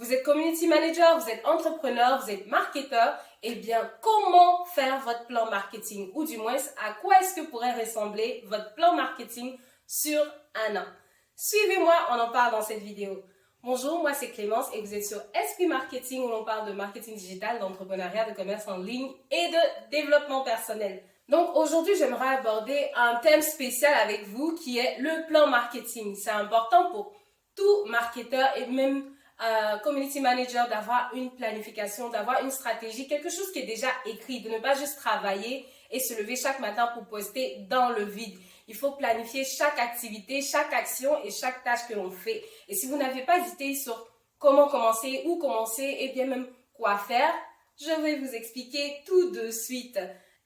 vous êtes community manager, vous êtes entrepreneur, vous êtes marketeur, eh bien, comment faire votre plan marketing? Ou du moins, à quoi est-ce que pourrait ressembler votre plan marketing sur un an? Suivez-moi, on en parle dans cette vidéo. Bonjour, moi c'est Clémence et vous êtes sur Esprit Marketing où l'on parle de marketing digital, d'entrepreneuriat, de commerce en ligne et de développement personnel. Donc aujourd'hui, j'aimerais aborder un thème spécial avec vous qui est le plan marketing. C'est important pour tout marketeur et même community manager d'avoir une planification, d'avoir une stratégie, quelque chose qui est déjà écrit, de ne pas juste travailler et se lever chaque matin pour poster dans le vide. Il faut planifier chaque activité, chaque action et chaque tâche que l'on fait. Et si vous n'avez pas d'idée sur comment commencer, où commencer et bien même quoi faire, je vais vous expliquer tout de suite.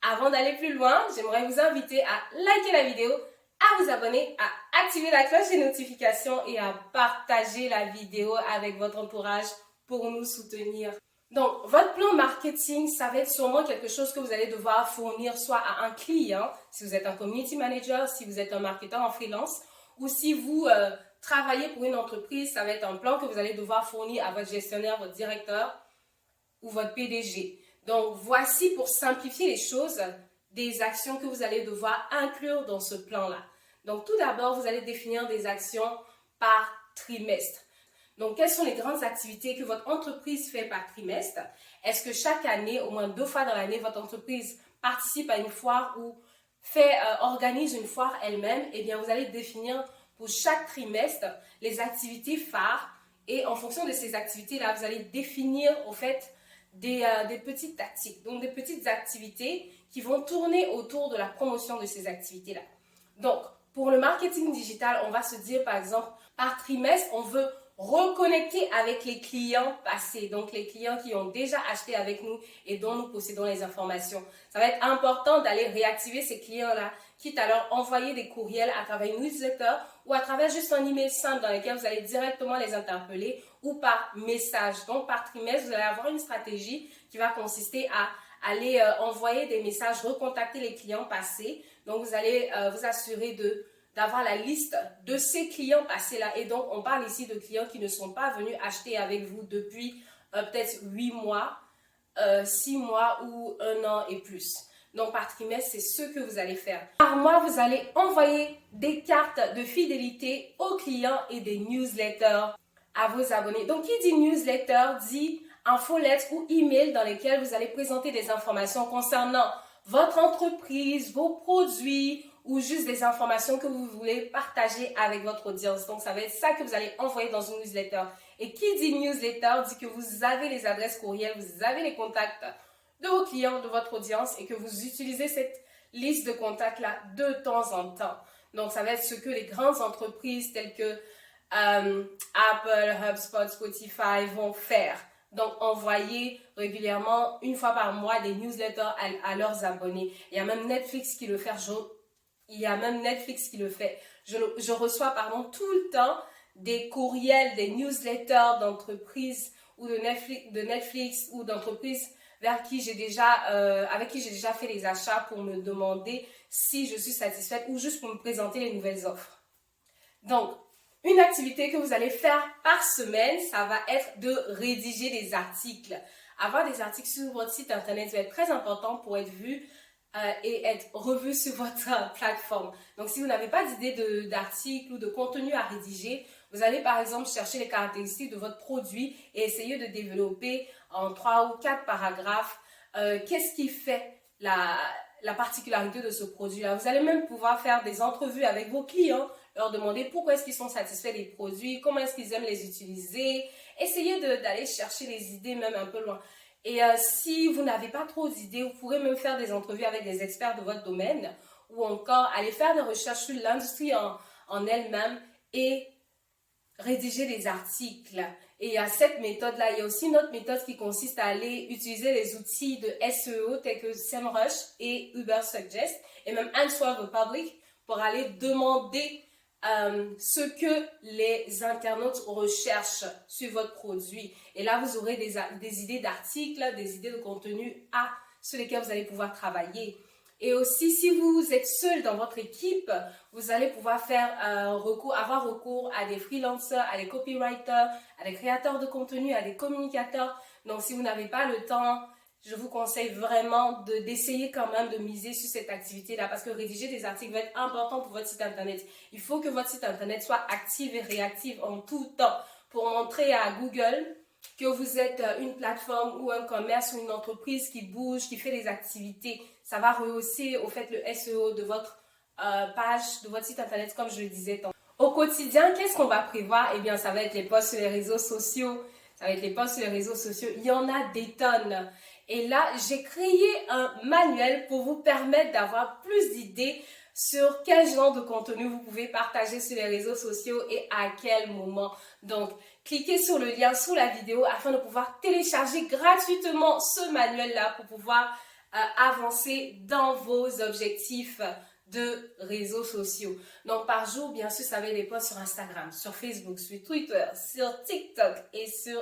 Avant d'aller plus loin, j'aimerais vous inviter à liker la vidéo, à vous abonner, à activer la cloche des notifications et à partager la vidéo avec votre entourage pour nous soutenir. Donc, votre plan marketing, ça va être sûrement quelque chose que vous allez devoir fournir soit à un client, si vous êtes un community manager, si vous êtes un marketeur en freelance, ou si vous travaillez pour une entreprise, ça va être un plan que vous allez devoir fournir à votre gestionnaire, votre directeur ou votre PDG. Donc, voici pour simplifier les choses, des actions que vous allez devoir inclure dans ce plan-là. Donc, tout d'abord, vous allez définir des actions par trimestre. Donc, quelles sont les grandes activités que votre entreprise fait par trimestre? Est-ce que chaque année, au moins 2 fois dans l'année, votre entreprise participe à une foire ou organise une foire elle-même? Eh bien, vous allez définir pour chaque trimestre les activités phares et en fonction de ces activités-là, vous allez définir au fait des petites tactiques, donc des petites activités qui vont tourner autour de la promotion de ces activités-là. Donc, pour le marketing digital, on va se dire par exemple, par trimestre, on veut reconnecter avec les clients passés, donc les clients qui ont déjà acheté avec nous et dont nous possédons les informations. Ça va être important d'aller réactiver ces clients-là, quitte à leur envoyer des courriels à travers une newsletter ou à travers juste un email simple dans lequel vous allez directement les interpeller ou par message. Donc, par trimestre, vous allez avoir une stratégie qui va consister à aller envoyer des messages, recontacter les clients passés. Donc, vous allez vous assurer d'avoir la liste de ces clients passés-là. Et donc, on parle ici de clients qui ne sont pas venus acheter avec vous depuis peut-être 8 mois, 6 mois ou 1 an et plus. Donc, par trimestre, c'est ce que vous allez faire. Par mois, vous allez envoyer des cartes de fidélité aux clients et des newsletters à vos abonnés. Donc, qui dit newsletter dit infolettre ou email dans lesquels vous allez présenter des informations concernant votre entreprise, vos produits ou juste des informations que vous voulez partager avec votre audience. Donc, ça va être ça que vous allez envoyer dans une newsletter. Et qui dit newsletter dit que vous avez les adresses courriel, vous avez les contacts de vos clients, de votre audience et que vous utilisez cette liste de contacts-là de temps en temps. Donc, ça va être ce que les grandes entreprises telles que Apple, HubSpot, Spotify vont faire. Donc, envoyer régulièrement, 1 fois par mois, des newsletters à leurs abonnés. Il y a même Netflix qui le fait. Je reçois, tout le temps des courriels, des newsletters d'entreprises ou de Netflix ou d'entreprises avec qui j'ai déjà fait les achats pour me demander si je suis satisfaite ou juste pour me présenter les nouvelles offres. Donc, une activité que vous allez faire par semaine, ça va être de rédiger des articles. Avoir des articles sur votre site internet va être très important pour être vu et être revu sur votre plateforme. Donc, si vous n'avez pas d'idée d'article ou de contenu à rédiger, vous allez par exemple chercher les caractéristiques de votre produit et essayer de développer en 3 ou 4 paragraphes qu'est-ce qui fait la particularité de ce produit-là. Vous allez même pouvoir faire des entrevues avec vos clients, leur demander pourquoi est-ce qu'ils sont satisfaits des produits, comment est-ce qu'ils aiment les utiliser. Essayez d'aller chercher les idées même un peu loin. Et si vous n'avez pas trop d'idées, vous pourrez même faire des entrevues avec des experts de votre domaine ou encore aller faire des recherches sur l'industrie en elle-même et rédiger des articles. Et il y a cette méthode-là. Il y a aussi une autre méthode qui consiste à aller utiliser les outils de SEO tels que SEMrush et Ubersuggest et même Answer the Public pour aller demander ce que les internautes recherchent sur votre produit. Et là, vous aurez des idées d'articles, des idées de contenu sur lesquels vous allez pouvoir travailler. Et aussi, si vous êtes seul dans votre équipe, vous allez pouvoir avoir recours à des freelancers, à des copywriters, à des créateurs de contenu, à des communicateurs. Donc, si vous n'avez pas le temps, je vous conseille vraiment d'essayer quand même de miser sur cette activité-là parce que rédiger des articles va être important pour votre site internet. Il faut que votre site internet soit actif et réactif en tout temps pour montrer à Google que vous êtes une plateforme ou un commerce ou une entreprise qui bouge, qui fait des activités. Ça va rehausser au fait le SEO de votre page, de votre site internet, comme je le disais tantôt. Au quotidien, qu'est-ce qu'on va prévoir? Eh bien, ça va être les posts sur les réseaux sociaux. Ça va être les posts sur les réseaux sociaux. Il y en a des tonnes. Et là, j'ai créé un manuel pour vous permettre d'avoir plus d'idées sur quel genre de contenu vous pouvez partager sur les réseaux sociaux et à quel moment. Donc, cliquez sur le lien sous la vidéo afin de pouvoir télécharger gratuitement ce manuel-là pour pouvoir avancer dans vos objectifs de réseaux sociaux. Donc, par jour, bien sûr, ça va être des posts sur Instagram, sur Facebook, sur Twitter, sur TikTok et sur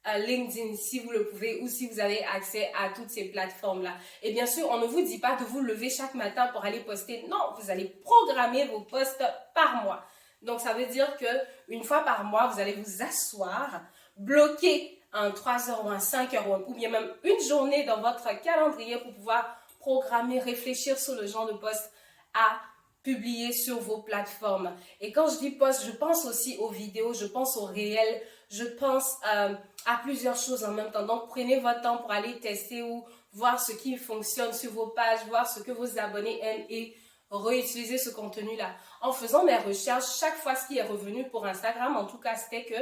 LinkedIn, si vous le pouvez, ou si vous avez accès à toutes ces plateformes-là. Et bien sûr, on ne vous dit pas de vous lever chaque matin pour aller poster. Non, vous allez programmer vos posts par mois. Donc, ça veut dire que une fois par mois, vous allez vous asseoir, bloquer un 3 heures ou un 5 heures ou bien même une journée dans votre calendrier pour pouvoir programmer, réfléchir sur le genre de post à publier sur vos plateformes. Et quand je dis post, je pense aussi aux vidéos, je pense aux réels, je pense à plusieurs choses en même temps. Donc, prenez votre temps pour aller tester ou voir ce qui fonctionne sur vos pages, voir ce que vos abonnés aiment et réutiliser ce contenu-là. En faisant mes recherches, chaque fois ce qui est revenu pour Instagram, en tout cas, c'était que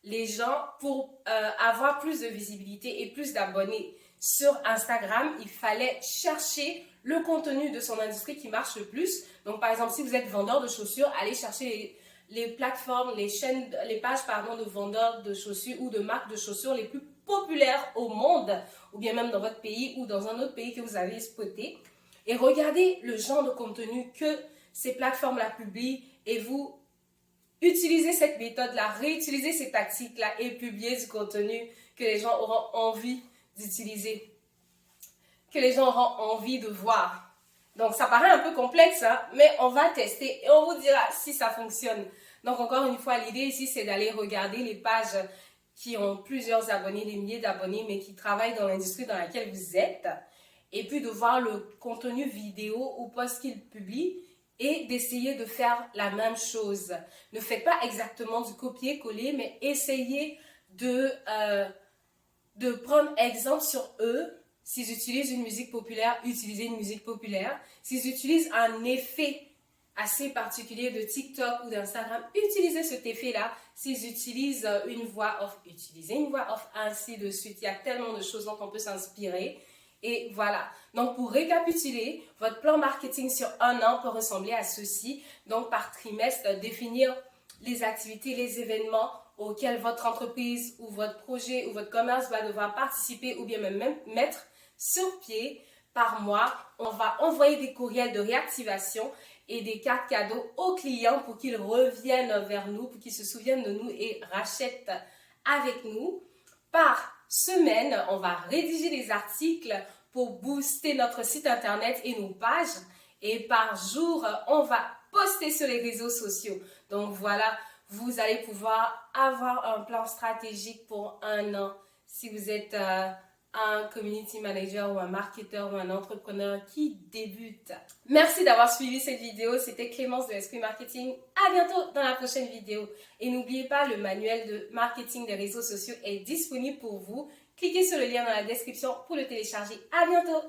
les gens, pour avoir plus de visibilité et plus d'abonnés sur Instagram, il fallait chercher le contenu de son industrie qui marche le plus. Donc, par exemple, si vous êtes vendeur de chaussures, allez chercher les plateformes, les pages de vendeurs de chaussures ou de marques de chaussures les plus populaires au monde, ou bien même dans votre pays ou dans un autre pays que vous avez spoté. Et regardez le genre de contenu que ces plateformes-là publient et vous utilisez cette méthode-là, réutilisez ces tactiques-là et publiez du contenu que les gens auront envie d'utiliser, que les gens auront envie de voir. Donc, ça paraît un peu complexe, hein, mais on va tester et on vous dira si ça fonctionne. Donc, encore une fois, l'idée ici, c'est d'aller regarder les pages qui ont plusieurs abonnés, des milliers d'abonnés, mais qui travaillent dans l'industrie dans laquelle vous êtes. Et puis, de voir le contenu vidéo ou post qu'ils publient et d'essayer de faire la même chose. Ne faites pas exactement du copier-coller, mais essayez de prendre exemple sur eux. S'ils utilisent une musique populaire, utilisez une musique populaire. S'ils utilisent un effet assez particulier de TikTok ou d'Instagram, utilisez cet effet-là. S'ils utilisent une voix off, utilisez une voix off, ainsi de suite. Il y a tellement de choses dont on peut s'inspirer. Et voilà. Donc, pour récapituler, votre plan marketing sur un an peut ressembler à ceci. Donc, par trimestre, définir les activités, les événements auxquels votre entreprise ou votre projet ou votre commerce va devoir participer ou bien même mettre sur pied. Par mois, on va envoyer des courriels de réactivation et des cartes cadeaux aux clients pour qu'ils reviennent vers nous, pour qu'ils se souviennent de nous et rachètent avec nous. Par semaine, on va rédiger des articles pour booster notre site internet et nos pages. Et par jour, on va poster sur les réseaux sociaux. Donc voilà, vous allez pouvoir avoir un plan stratégique pour un an si vous êtes un community manager ou un marketeur ou un entrepreneur qui débute. Merci d'avoir suivi cette vidéo. C'était Clémence de Esprit Marketing. À bientôt dans la prochaine vidéo. Et n'oubliez pas, le manuel de marketing des réseaux sociaux est disponible pour vous. Cliquez sur le lien dans la description pour le télécharger. À bientôt!